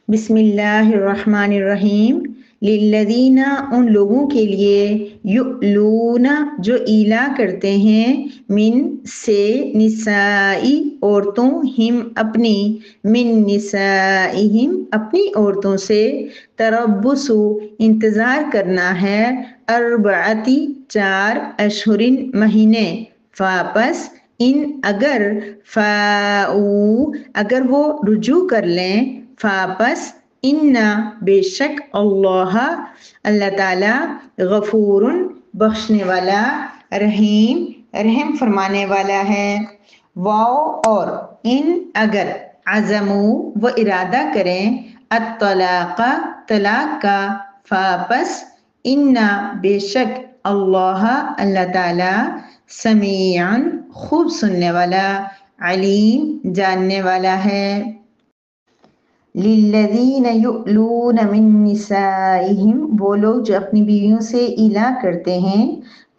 بسم اللہ الرحمن الرحیم۔ للذین، ان لوگوں کے لیے، یؤلون، جو ایلا کرتے ہیں، من، سے، نسائی، عورتوں، ہم، اپنی، من نسائہم، اپنی عورتوں سے، تربص، انتظار کرنا ہے، اربعتی، 4 اشہرن، مہینے، فاپس، ان، اگر، فاؤ، اگر وہ رجوع کر لیں، فاپس، انا، بے شک، اللہ تعالیٰ، غفور، بخشنے والا، رحیم، رحم فرمانے والا ہے۔ واو، اور، ان، اگر، عزموا، وہ ارادہ کریں، الطلاق، طلاق کا، فاپس، انا، بے شک، اللہ تعالیٰ، سمیعاً، خوب سننے والا، علیم، جاننے والا ہے۔ للذین یؤلون من نسائہم، وہ لوگ جو اپنی بیویوں سے ایلا کرتے ہیں،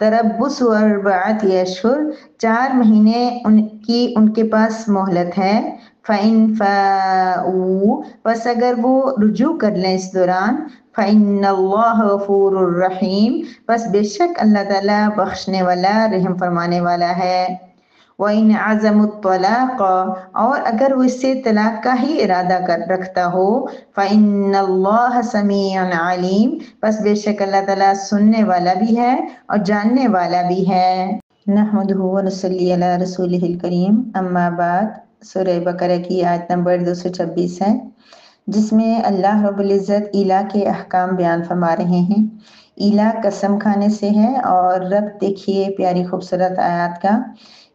تربص اربعۃ اشہر، 4 مہینے ان کے پاس مہلت ہے، فإن فاؤوا، پس اگر وہ رجوع کر لیں اس دوران، فإن اللہ غفور الرحیم، پس بے شک اللہ تعالیٰ بخشنے والا، رحم فرمانے والا ہے۔ وَإِنْ عَزَمُوا الطَّلَاقَ، اور اگر وہ اس سے طلاق کا ہی ارادہ رکھتا ہو، فَإِنَّ اللَّهَ سَمِيعٌ عَلِيمٌ، پس بے شک اللہ تعالیٰ سننے والا بھی ہے اور جاننے والا بھی ہے۔ نحمدہ ونصلی علی رسولہ الکریم، اما بعد۔ سورہ بقرہ کی آیت نمبر 226 ہے، جس میں اللہ رب العزت ایلا کے احکام بیان فرما رہے ہیں۔ ایلا قسم کھانے سے ہے، اور رب دیکھیے پیاری خوبصورت آیات کا،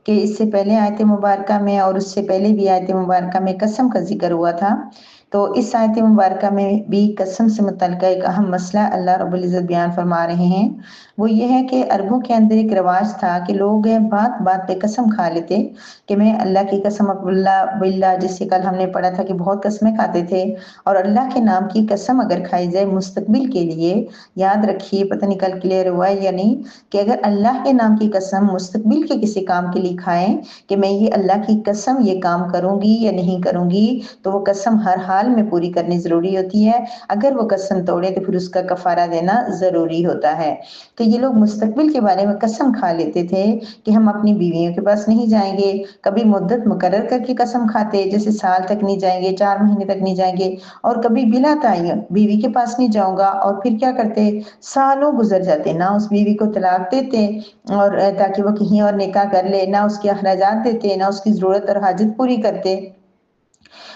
کہ اس سے پہلے آیت مبارکہ میں اور اس سے پہلے بھی آیت مبارکہ میں قسم کا ذکر ہوا تھا، تو اس آیت مبارکہ میں بھی قسم سے متعلقہ ایک اہم مسئلہ اللہ رب العزت بیان فرما رہے ہیں۔ وہ یہ ہے کہ عربوں کے اندر ایک رواج تھا کہ لوگ بات بات پہ قسم کھا لیتے، کہ میں اللہ کی قسم، باللہ، جس سے کل ہم نے پڑھا تھا کہ بہت قسمیں کھاتے تھے، اور اللہ کے نام کی قسم اگر کھائی جائے مستقبل کے لیے، یاد رکھیے، پتہ نہیں کل کلیئر ہوا ہے یا نہیں، کہ اگر اللہ کے نام کی قسم مستقبل کے کسی کام کے لیے کھائیں کہ میں یہ اللہ کی قسم یہ کام کروں گی یا نہیں کروں گی، تو وہ قسم ہر حال میں پوری کرنی ضروری ہوتی ہے۔ اگر وہ قسم توڑے تو پھر اس کا کفارہ دینا ضروری ہوتا ہے۔ تو یہ لوگ مستقبل کے بارے میں قسم کھا لیتے تھے کہ ہم اپنی بیویوں کے پاس نہیں جائیں گے، کبھی مدت مقرر کر کے قسم کھاتے، جیسے سال تک نہیں جائیں گے، 4 مہینے تک نہیں جائیں گے، اور کبھی بلا تعین بیوی کے پاس نہیں جاؤں گا، اور پھر کیا کرتے، سالوں گزر جاتے، نہ اس بیوی کو طلاق دیتے اور تاکہ وہ کہیں اور نکاح کر لے، نہ اس کے اخراجات دیتے، نہ اس کی ضرورت اور حاجت پوری کرتے،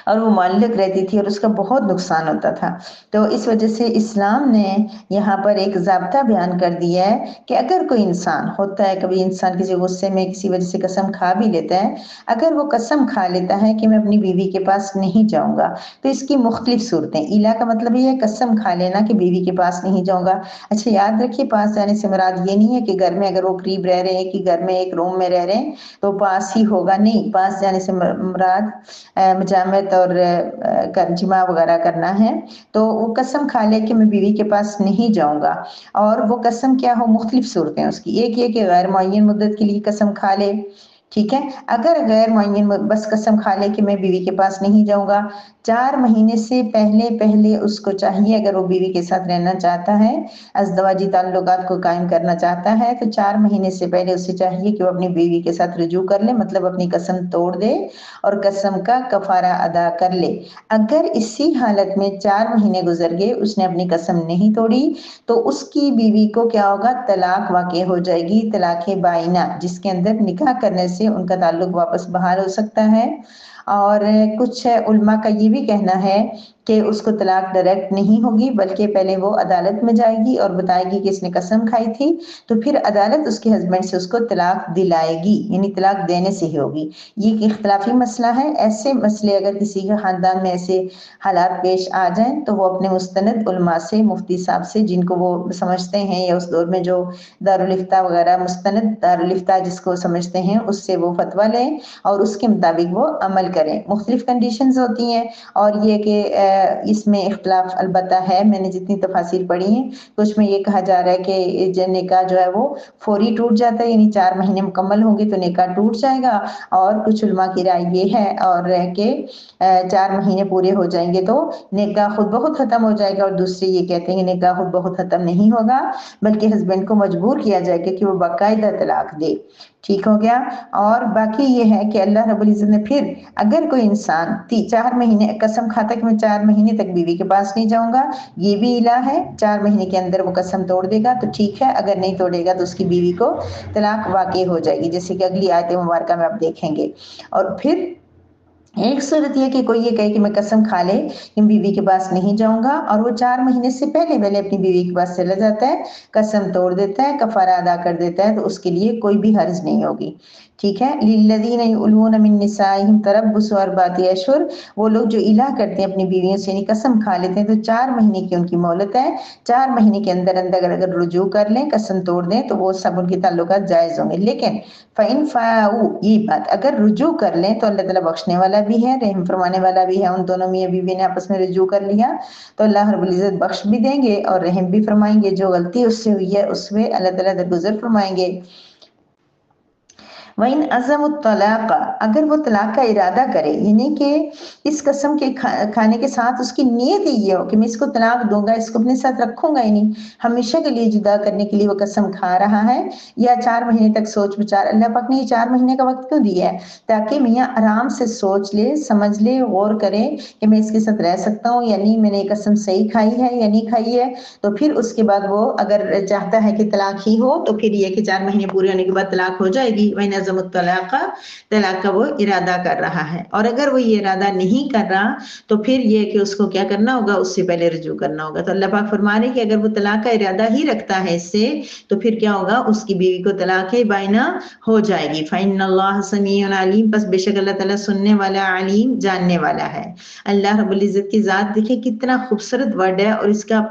اور وہ معلق رہتی تھی اور اس کا بہت نقصان ہوتا تھا۔ تو اس وجہ سے اسلام نے یہاں پر ایک ضابطہ بیان کر دیا ہے کہ اگر کوئی انسان ہوتا ہے، کبھی انسان کسی غصے میں کسی وجہ سے قسم کھا بھی لیتا ہے، اگر وہ قسم کھا لیتا ہے کہ میں اپنی بیوی کے پاس نہیں جاؤں گا، تو اس کی مختلف صورتیں، ایلا کا مطلب یہ ہے قسم کھا لینا کہ بیوی کے پاس نہیں جاؤں گا۔ اچھا یاد رکھیے، پاس جانے سے مراد یہ نہیں ہے کہ گھر میں اگر وہ قریب رہ رہے ہیں کہ گھر میں ایک روم میں رہ رہے ہیں تو پاس ہی ہوگا، نہیں، پاس جانے سے مراد مجامعت اور جماع وغیرہ کرنا ہے۔ تو وہ قسم کھا لے کہ میں بیوی کے پاس نہیں جاؤں گا، اور وہ قسم کیا ہو، مختلف صورتیں اس کی، ایک یہ کہ غیر معین مدت کے لیے قسم کھا لے، ٹھیک ہے، اگر غیر معین بس قسم کھا لے کہ میں بیوی کے پاس نہیں جاؤں گا، 4 مہینے سے پہلے اس کو چاہیے، اگر وہ بیوی کے ساتھ رہنا چاہتا ہے، ازدواجی تعلقات کو قائم کرنا چاہتا ہے، تو 4 مہینے سے پہلے اسے چاہیے کہ وہ اپنی بیوی کے ساتھ رجوع کر لے، مطلب اپنی قسم توڑ دے اور قسم کا کفارہ ادا کر لے۔ اگر اسی حالت میں 4 مہینے گزر گئے، اس نے اپنی قسم نہیں توڑی، تو اس کی بیوی کو کیا ہوگا، طلاق واقع ہو جائے گی، طلاق بائنہ، جس کے اندر نکاح کرنے سے ان کا تعلق واپس بحال ہو سکتا ہے۔ اور کچھ علماء کا یہ بھی کہنا ہے کہ اس کو طلاق ڈائریکٹ نہیں ہوگی، بلکہ پہلے وہ عدالت میں جائے گی اور بتائے گی کہ اس نے قسم کھائی تھی، تو پھر عدالت اس کے ہسبینڈ سے اس کو طلاق دلائے گی، یعنی طلاق دینے سے ہی ہوگی۔ یہ ایک اختلافی مسئلہ ہے۔ ایسے مسئلے اگر کسی کے خاندان میں ایسے حالات پیش آ جائیں تو وہ اپنے مستند علماء سے، مفتی صاحب سے، جن کو وہ سمجھتے ہیں، یا اس دور میں جو دارالفتہ وغیرہ، مستند دارالفتہ جس کو سمجھتے ہیں، اس سے وہ فتویٰ لیں اور اس کے مطابق وہ عمل کریں۔ مختلف کنڈیشنز ہوتی ہیں، اور یہ کہ اس میں اختلاف البتہ ہے، میں نے جتنی تفاسیر پڑھی ہیں کچھ میں یہ کہا جا رہا ہے کہ نکاح جو ہے وہ فوری ٹوٹ جاتا ہے، یعنی 4 مہینے مکمل ہوں گے تو نکاح ٹوٹ جائے گا، اور کچھ علماء کی رائے یہ ہے اور کہ 4 مہینے پورے ہو جائیں گے تو نکاح خود بخود ختم ہو جائے گا، اور دوسرے یہ کہتے ہیں کہ نکاح خود بخود ختم نہیں ہوگا بلکہ ہسبینڈ کو مجبور کیا جائے گا کہ وہ باقاعدہ طلاق دے۔ ٹھیک ہو گیا۔ اور باقی یہ ہے کہ اللہ رب العزت نے پھر اگر کوئی انسان 4 مہینے قسم کھاتا کہ میں 4 مہینے تک بیوی کے پاس نہیں جاؤں گا، یہ بھی الہ ہے، 4 مہینے کے اندر وہ قسم توڑ دے گا تو ٹھیک ہے، اگر نہیں توڑے گا تو اس کی بیوی کو طلاق واقع ہو جائے گی، جیسے کہ اگلی آیت مبارکہ میں آپ دیکھیں گے۔ اور پھر ایک صورت یہ کہ کوئی یہ کہے کہ میں قسم کھا لے کہ بیوی کے پاس نہیں جاؤں گا، اور وہ 4 مہینے سے پہلے اپنی بیوی کے پاس چلا جاتا ہے، قسم توڑ دیتا ہے، کفارہ ادا کر دیتا ہے، تو اس کے لیے کوئی بھی حرج نہیں ہوگی۔ ٹھیک ہے۔ للذین یؤلون من نسائہم تربص اربعۃ اشہر، وہ لوگ جو الہ کرتے ہیں اپنی بیویوں سے، یعنی قسم کھا لیتے ہیں تو 4 مہینے کی ان کی مہلت ہے، 4 مہینے کے اندر اگر رجوع کر لیں، قسم توڑ دیں تو وہ سب ان کے تعلقات جائز ہوں گے۔ لیکن فَإِن فَاءُوا، یہ بات اگر رجوع کر لیں تو اللہ تعالیٰ بخشنے والا بھی ہے، رحم فرمانے والا بھی ہے، ان دونوں میاں بیوی نے آپس میں رجوع کر لیا تو اللہ رب العزت بخش بھی دیں گے اور رحم بھی فرمائیں گے، جو غلطی اس سے ہوئی ہے اس میں اللہ تعالیٰ درگزر فرمائیں گے۔ وَإِنْ عَزَمُوا الطَّلَاقَ، اگر وہ طلاق کا ارادہ کرے، یعنی کہ اس قسم کے کھانے کے ساتھ اس کی نیت ہی یہ ہو کہ میں اس کو طلاق دوں گا، اس کو اپنے ساتھ رکھوں گا ہی نہیں، ہمیشہ کے لیے جدا کرنے کے لیے وہ قسم کھا رہا ہے، یا 4 مہینے تک سوچ بچار، اللہ پاک نے یہ 4 مہینے کا وقت کیوں دیا ہے؟ تاکہ میاں آرام سے سوچ لے، سمجھ لے، غور کرے کہ میں اس کے ساتھ رہ سکتا ہوں یا نہیں، میں نے یہ قسم صحیح کھائی ہے یا نہیں کھائی ہے، تو پھر اس کے بعد وہ اگر چاہتا ہے کہ طلاق ہی ہو تو پھر یہ کہ 4 مہینے پورے ہونے کے بعد طلاق ہو جائے گی۔ وَإِنْ عَزَمُوا الطَّلَاقَ، طلاق کا وہ ارادہ کر رہا ہے، اور اگر وہ یہ ارادہ نہیں کر رہا تو پھر یہ کہ اس کو کیا کرنا ہوگا، اس سے پہلے رجوع کرنا ہوگا۔ تو اللہ پاک فرما رہے کہ اگر وہ طلاق کا ارادہ ہی رکھتا ہے اس سے تو پھر کیا ہوگا، اس کی بیوی کو طلاق بائنہ ہو جائے گی۔ فَإِنَّ اللَّهَ سَمِيعٌ عَلِيمٌ، بس بے شک اللہ تعالیٰ سننے والا، علیم، جاننے والا ہے۔ اللہ رب العزت کی ذات دیکھیں کتنا خوبصورت ورڈ ہے، اور اس کا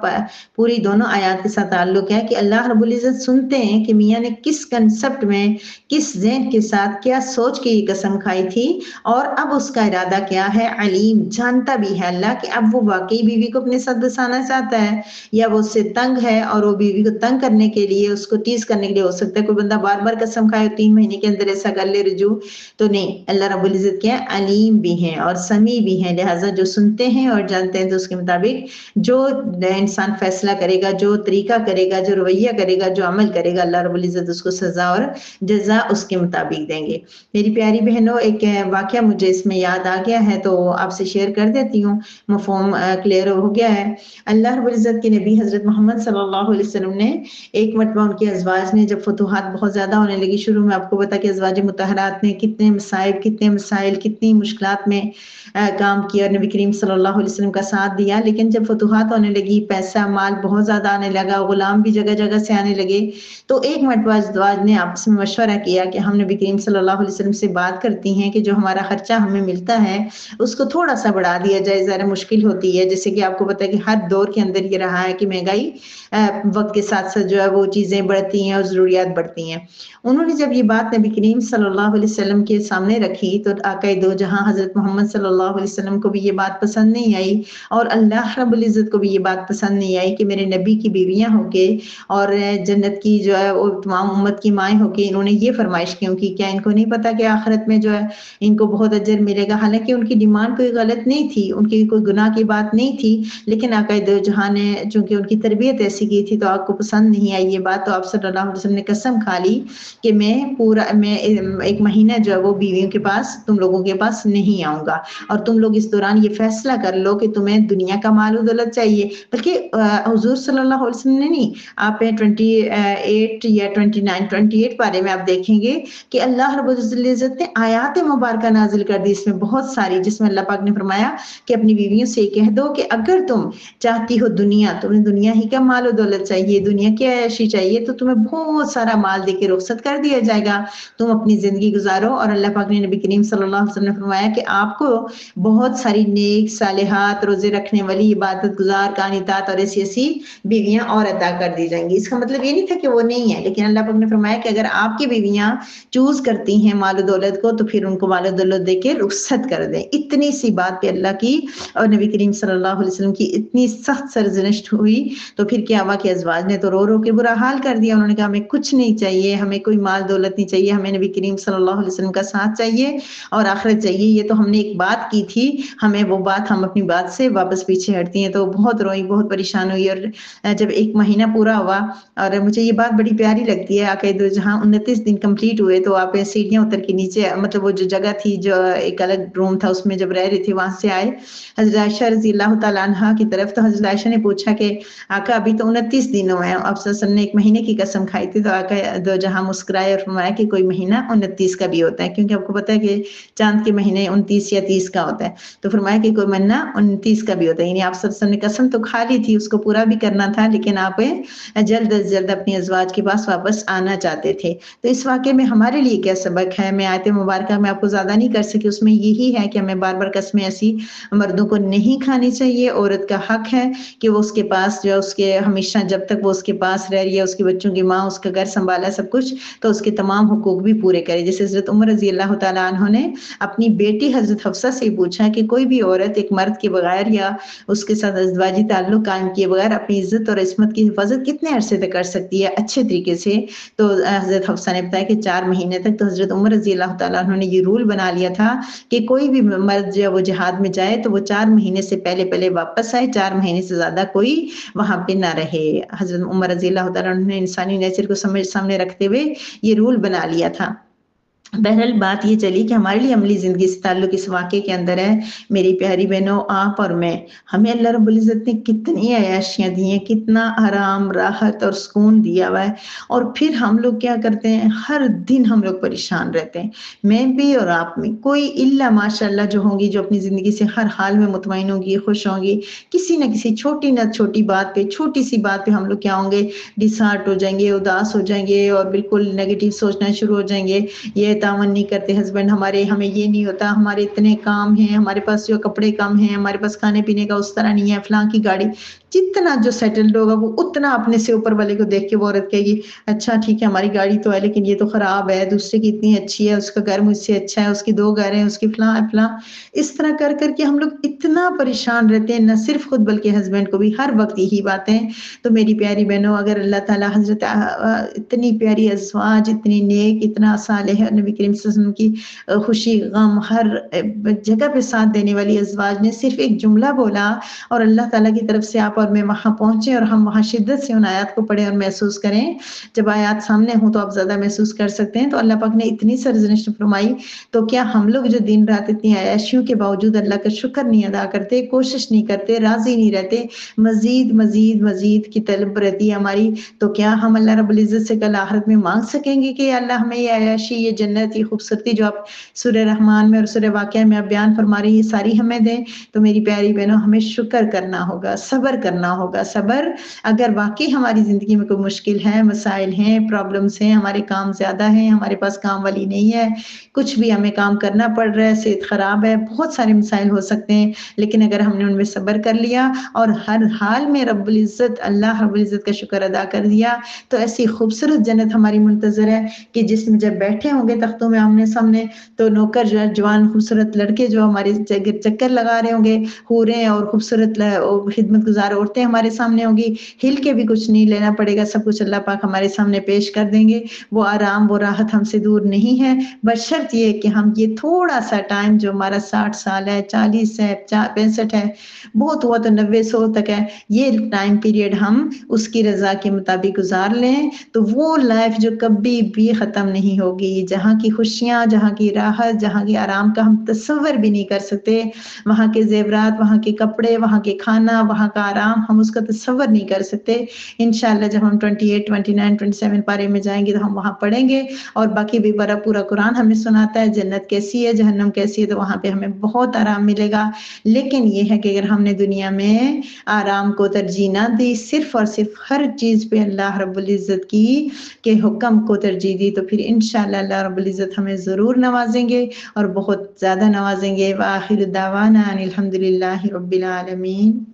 پوری دونوں آیات کے ساتھ تعلق ہے کہ اللہ رب العزت سنتے ہیں کہ میاں نے کس کنسپٹ میں، کس ذہن کے ساتھ، کیا سوچ کے یہ قسم کھائی تھی، اور اب اس کا ارادہ کیا ہے، علیم، جانتا بھی ہے اللہ کہ اب وہ واقعی بیوی کو اپنے ساتھ بسانا چاہتا ہے، یا وہ اس سے تنگ ہے اور وہ بیوی کو تنگ کرنے کے لیے، اس کو ٹیز کرنے کے لیے، ہو سکتا ہے کوئی بندہ بار بار قسم کھائے 3 مہینے کے اندر ایسا کر لے رجوع، تو نہیں، اللہ رب العزت کیا ہے، علیم بھی ہیں اور سمیع بھی ہیں، لہٰذا جو سنتے ہیں اور جانتے ہیں تو اس کے مطابق جو انسان فیصلہ کرے گا، جو طریقہ کرے گا، جو رویہ کرے گا، جو عمل کرے گا، اللہ رب العزت اس کو سزا اور جزا اس کے مطابق دیں گے۔ میری پیاری بہنوں، ایک واقعہ مجھے اس میں یاد آ گیا ہے تو آپ سے شیئر کر دیتی ہوں، مفہوم کلیئر ہو گیا ہے۔ اللہ رب العزت کے نبی حضرت محمد صلی اللہ علیہ وسلم نے ایک مرتبہ ان کے ازواج نے جب فتوحات بہت زیادہ ہونے لگی، شروع میں آپ کو پتا کہ ازواج مطہرات نے کتنے مسائل کتنی مشکلات میں کام کیا، نبی کریم صلی اللہ علیہ وسلم کا ساتھ دیا، لیکن جب فتوحات ہونے لگی، پیسہ مال بہت زیادہ آنے لگا، غلام بھی جگہ جگہ سے آنے لگے، تو ایک مرتبہ ازواج نے آپس میں مشورہ کیا کہ ہم نبی کریم صلی اللہ علیہ وسلم سے بات کرتی ہیں کہ جو ہمارا خرچہ ہمیں ملتا ہے اس کو تھوڑا سا بڑھا دیا جائے، ذرا مشکل ہوتی ہے، جیسے کہ آپ کو پتا ہے کہ ہر دور کے اندر یہ رہا ہے کہ مہنگائی وقت کے ساتھ ساتھ جو ہے وہ چیزیں بڑھتی ہیں اور ضروریات بڑھتی ہیں۔ انہوں نے جب یہ بات نبی کریم صلی اللہ علیہ وسلم کے سامنے رکھی تو آقا دو جہاں حضرت محمد صلی اللہ علیہ وسلم کو بھی یہ بات پسند نہیں آئی، اور اللہ رب العزت کو بھی یہ بات پسند نہیں آئی کہ میرے نبی کی بیویاں ہو کے اور جنت کی جو ہے وہ تمام امت کی مائیں ہو کے انہوں نے یہ فرمائش کیوں کی، کیا ان کو نہیں پتا کہ آخرت میں جو ہے ان کو بہت اجر ملے گا؟ حالانکہ ان کی ڈیمانڈ کوئی غلط نہیں تھی، ان کی کوئی گناہ کی بات نہیں تھی، لیکن آقا دو جہاں نے چونکہ ان کی تربیت ایسی کی تھی تو آپ کو پسند نہیں آئی یہ بات، تو آپ صلی اللہ علیہ وسلم نے قسم کھا لی کہ میں ایک مہینہ جو ہے وہ بیویوں کے پاس، تم لوگوں کے پاس نہیں آؤں گا، اور تم لوگ اس دوران یہ فیصلہ کر لو کہ تمہیں دنیا کا مال و دولت چاہیے، بلکہ حضور صلی اللہ علیہ وسلم نے نہیں، آپ 28 یا 28 پارے میں آپ دیکھیں گے کہ اللہ رب العزت نے آیات مبارکہ نازل کر دی اس میں بہت ساری، جس میں اللہ پاک نے فرمایا کہ اپنی بیویوں سے کہہ دو کہ اگر تم چاہتی ہو دنیا، تمہیں دنیا ہی کا مال و دولت چاہیے، دنیا کی عیاشی چاہیے، تو تمہیں بہت سارا مال دے کے رخصت کر دیا جائے گا، تم اپنی زندگی گزارو۔ اور اللہ پاک نے نبی کریم صلی اللہ علیہ وسلم نے فرمایا کہ آپ کو بہت ساری نیک، صالحات، روزے رکھنے والی، عبادت گزار، قانتات اور ایسی بیویاں اور عطا کر دی جائیں گی۔ اس کا مطلب یہ نہیں تھا کہ وہ نہیں ہے، لیکن اللہ پاک نے فرمایا کہ اگر آپ کی بیویاں چوز کرتی ہیں مال و دولت کو تو پھر ان کو مال و دولت دے کے رخصت کر دیں۔ اتنی سی بات پہ اللہ کی اور نبی کریم صلی اللہ علیہ وسلم کی اتنی سخت سرزنش ہوئی تو پھر کیا ہوا کہ ازواج نے تو رو رو کے برا حال کر دیا۔ انہوں نے کہا ہمیں کچھ نہیں چاہیے، ہمیں کوئی مال دولت نہیں چاہیے، ہمیں نبی کریم صلی اللہ علیہ وسلم کا ساتھ چاہیے اور آخرت چاہیے۔ یہ تو ہم نے ایک بات کی تھی، ہمیں وہ بات، ہم اپنی بات سے واپس پیچھے ہٹتی ہیں۔ تو بہت روئی، بہت پریشان ہوئی۔ اور جب 1 مہینہ پورا ہوا اور مجھے یہ بات بڑی پیاری لگتی ہے، آقا دو جہاں 29 دن کمپلیٹ ہوئے تو آپ سیڑھیاں اتر کے نیچے، مطلب وہ جو جگہ تھی جو ایک الگ روم تھا اس میں جب رہ رہے تھے وہاں سے آئے حضرت عائشہ رضی اللہ تعالیٰ عنہا کی طرف، تو حضرت عائشہ نے پوچھا کہ آقا ابھی تو 29 دن ہوئے ہیں، اب صلی اللہ علیہ وسلم نے 1 مہینے کی قسم کھائی تھی، تو آقا دو جہاں مسکرائے اور فرمایا کہ کوئی مہینہ 29 کا بھی ہوتا ہے، کیونکہ آپ کو پتا ہے کہ چاند کے مہینے 29 یا 30 کا ہوتا ہے، تو فرمایا کہ کوئی مہینہ 29 کا بھی ہوتا ہے، یعنی آپ صلی اللہ علیہ وسلم نے قسم تو کھا لی تھی، اس کو پورا بھی کرنا تھا، لیکن آپ جلد از جلد اپنی ازواج کے پاس واپس آنا چاہتے تھے۔ تو اس واقعے میں ہمارے لیے کیا سبق ہے؟ میں آیت مبارکہ میں آپ کو زیادہ نہیں کر سکی، اس میں یہی ہے کہ ہمیں بار بار قسمیں ایسی مردوں کو نہیں کھانی چاہیے۔ عورت کا حق ہے کہ وہ اس کے پاس جو اس کے ہمیشہ جب تک وہ اس کے پاس رہ رہی ہے، اس کے بچوں کی ماں، اس کا گھر سنبھالا سب کچھ، تو اس کے تمام حقوق بھی پورے کرے۔ جیسے حضرت عمر رضی اللہ تعالیٰ عنہ نے اپنی بیٹی حضرت حفصہ سے پوچھا کہ کوئی بھی عورت ایک مرد کے بغیر یا اس کے ساتھ ازدواجی تعلق قائم کیے بغیر اپنی عزت اور عصمت کی حفاظت کتنے عرصے تک کر سکتی ہے اچھے طریقے سے؟ تو حضرت حفصہ نے بتایا کہ 4 مہینے تک۔ تو حضرت عمر رضی اللہ تعالیٰ عنہ نے یہ رول بنا لیا تھا کہ کوئی بھی مرد جو وہ جہاد میں جائے تو وہ 4 مہینے سے پہلے واپس آئے، 4 مہینے سے زیادہ کوئی وہاں پہ نہ رہے۔ حضرت عمر رضی اللہ تعالیٰ عنہ نے انسانی نیچر کو سامنے رکھتے ہوئے یہ رول بنا لیا تھا۔ بہرحال بات یہ چلی کہ ہمارے لیے عملی زندگی سے تعلق اس واقعے کے اندر ہے، میری پیاری بہنوں، آپ اور میں، ہمیں اللہ رب العزت نے کتنی عیاشیاں دی ہیں، کتنا آرام، راحت اور سکون دیا ہوا ہے، اور پھر ہم لوگ کیا کرتے ہیں؟ ہر دن ہم لوگ پریشان رہتے ہیں، میں بھی اور آپ میں، کوئی الا ماشاء اللہ جو ہوں گی جو اپنی زندگی سے ہر حال میں مطمئن ہوں گی، خوش ہوں گی، کسی نہ کسی چھوٹی نہ چھوٹی بات پہ، چھوٹی سی بات پہ ہم لوگ کیا ہوں گے؟ ڈسہارٹ ہو جائیں گے، اداس ہو جائیں گے اور بالکل نیگیٹو سوچنا شروع ہو جائیں گے۔ یہ تعاون نہیں کرتے ہسبینڈ ہمارے، ہمیں یہ نہیں ہوتا، ہمارے اتنے کام ہیں، ہمارے پاس جو کپڑے کم ہیں، ہمارے پاس کھانے پینے کا اس طرح نہیں ہے، فلاں کی گاڑی، جتنا جو سیٹلڈ ہوگا وہ اتنا اپنے سے اوپر والے کو دیکھ کے وہ عورت کہے گی اچھا ٹھیک ہے ہماری گاڑی تو ہے لیکن یہ تو خراب ہے، دوسرے کی اتنی اچھی ہے، اس کا گھر مجھ سے اچھا ہے، اس کی 2 گھر ہیں، اس کی فلاں فلاں، اس طرح کر کر کے ہم لوگ اتنا پریشان رہتے ہیں، نہ صرف خود بلکہ ہسبینڈ کو بھی ہر وقت یہی باتیں۔ تو میری پیاری بہنوں، اگر اللہ تعالیٰ حضرت اتنی پیاری ازواج، اتنی نیک، اتنا صالح، نبی کریم صلی اللہ علیہ وسلم کی خوشی غم ہر جگہ پہ ساتھ دینے والی ازواج نے صرف ایک جملہ بولا اور اللہ تعالیٰ کی طرف سے آپ اور میں وہاں پہنچے اور ہم وہاں شدت سے ان آیات کو پڑھیں اور محسوس کریں۔ جب آیات سامنے ہوں تو آپ زیادہ محسوس کر سکتے ہیں۔ تو اللہ پاک نے اتنی سرزنش فرمائی، تو کیا ہم لوگ جو دن رات اتنی عیاشیوں کے باوجود اللہ کا شکر نہیں ادا کرتے، کوشش نہیں کرتے، راضی نہیں رہتے، مزید مزید مزید کی طلب رہتی ہے ہماری، تو کیا ہم اللہ رب العزت سے کل آخرت میں مانگ سکیں گے کہ اللہ ہمیں یہ عیاشی، یہ جنت، یہ خوبصورتی جو آپ سورہ رحمان میں اور سورہ واقعہ میں آپ بیان فرما رہی ہیں ساری ہمیں دیں؟ تو میری پیاری بہنوں، ہمیں شکر کرنا ہوگا، صبر کرنا ہوگا۔ صبر، اگر واقعی ہماری زندگی میں کوئی مشکل ہے، مسائل ہیں، پرابلمز ہیں، ہمارے کام زیادہ ہیں، ہمارے پاس کام والی نہیں ہے، کچھ بھی ہمیں کام کرنا پڑ رہا ہے، صحت خراب ہے، بہت سارے مسائل ہو سکتے ہیں، لیکن اگر ہم نے ان میں صبر کر لیا اور ہر حال میں رب العزت، اللہ رب العزت کا شکر ادا کر دیا، تو ایسی خوبصورت جنت ہماری منتظر ہے کہ جس میں جب بیٹھے ہوں گے تختوں میں آمنے سامنے، تو نوکر جو جوان خوبصورت لڑکے جو ہمارے چکر لگا رہے ہوں گے، حوریں اور خوبصورت خدمت گزار عورتیں ہمارے سامنے ہوں گی، ہل کے بھی کچھ نہیں لینا پڑے گا، سب کچھ اللہ پاک ہمارے سامنے پیش کر دیں گے۔ وہ آرام، وہ راحت ہم سے دور نہیں ہے، بشرط یہ کہ ہم یہ تھوڑا سا ٹائم جو ہمارا 60 سال ہے، 40 ہے، 65 ہے، بہت ہوا تو 90 100 تک ہے، یہ ٹائم پیریڈ ہم اس کی رضا کے مطابق گزار لیں، تو وہ لائف جو کبھی بھی ختم نہیں ہوگی، جہاں کی خوشیاں، جہاں کی راحت، جہاں کی آرام کا ہم تصور بھی نہیں کر سکتے، وہاں کے زیورات، وہاں کے کپڑے، وہاں کے کھانا، وہاں کا آرام، ہم اس کا تصور نہیں کر سکتے۔ انشاءاللہ جب ہم 28 29 27 پارے میں جائیں گے تو ہم وہاں پڑھیں گے، اور باقی بھی پورا قرآن ہمیں سناتا ہے جنت کیسی ہے، جہنم کیسی ہے، تو وہاں پہ ہمیں بہت آرام ملے گا۔ لیکن یہ ہے کہ اگر ہم نے دنیا میں آرام کو ترجیح نہ دی، صرف اور صرف ہر چیز پہ اللہ رب العزت کی کے حکم کو ترجیح دی، تو پھر انشاءاللہ اللہ رب العزت ہمیں ضرور نوازیں گے اور بہت زیادہ نوازیں گے۔ وآخر دعوانا ان الحمد للہ رب العالمین۔